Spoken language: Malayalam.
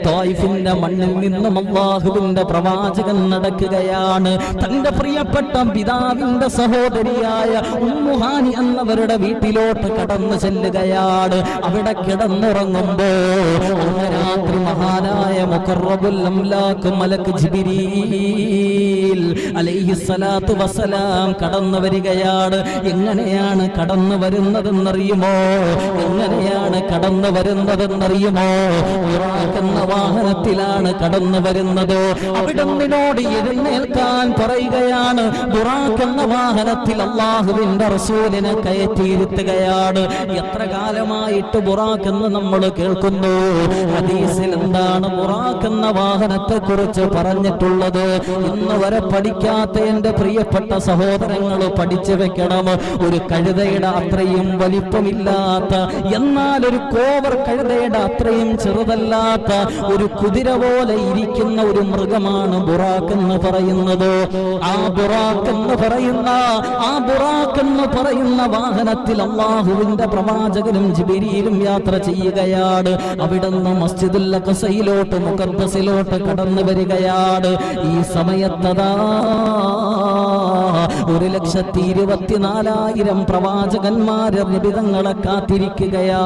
ത്വായിഫിന്റെ മണ്ണിൽ നിന്നും അല്ലാഹുവിന്റെ പ്രവാചകൻ നടക്കുകയാണ്. തന്റെ പ്രിയപ്പെട്ട പിതാവിന്റെ സഹോദരിയായ ഉമ്മു ഹാനി എന്നവരുടെ വീട്ടിലോട്ട് കടന്നു ചെല്ലുകയാണ്. അവിടെ കിടന്നുറങ്ങുമ്പോ രാത്രി മഹാനായ മുഖറബുൽ അംലാഖ് മലക്ക് ജിബ്രീൽ അലൈഹിസ്സലാത്തു വസ്സലാം കടന്നു വരികയാണ്. എങ്ങനെയാണ് കടന്നു വരുന്നതെന്നറിയുമോ? എങ്ങനെയാണ് കടന്നു വരുന്നതെന്നറിയുമോ? ബുറാഖ് എന്ന വാഹനത്തിലാണ് കടന്നു വരുന്നത്. അവിടുന്നോട് എഴുന്നേൽക്കാൻ പറയുകയാണ്. ബുറാഖ് എന്ന വാഹനത്തിൽ അല്ലാഹുവിന്റെ റസൂലിനെ കയറ്റിയിരുത്തുകയാണ്. എത്ര കാലമായിട്ട് ബുറാഖ് എന്ന് നമ്മൾ കേൾക്കുന്നു. ഹദീസിൽ എന്താണ് ബുറാഖ് എന്ന വാഹനത്തെ കുറിച്ച് പറഞ്ഞിട്ടുള്ളത്? ഇന്ന് വരെ പഠിക്കാത്ത എന്റെ പ്രിയപ്പെട്ട സഹോദരങ്ങൾ പഠിച്ചു വെക്കണം. ഒരു കഴുതയുടെ അത്രയും വലിപ്പമില്ലാത്ത, എന്നാൽ ഒരു കോവർ കഴുതയുടെ അത്രയും ചെറുതല്ലാത്ത ഒരു കുതിര പോലെ ഇരിക്കുന്ന ഒരു മൃഗമാണ് ബുറാഖ് എന്ന് പറയുന്നത്. ആ ബുറാഖ് എന്ന് പറയുന്ന വാഹനത്തിൽ അല്ലാഹുവിന്റെ പ്രവാചകനും ജിബ്രീലും യാത്ര ചെയ്യുകയാണ്. അവിടുന്ന് മസ്ജിദുൽ അഖ്സയിലോട്ട് മുഖദ്ദസിലോട്ട് കടന്നു വരികയാണ്. ഈ സമയത്തതാ 1,24,000 പ്രവാചകന്മാരെ നിബിധങ്ങളെ കാത്തിരിക്കുകയാ.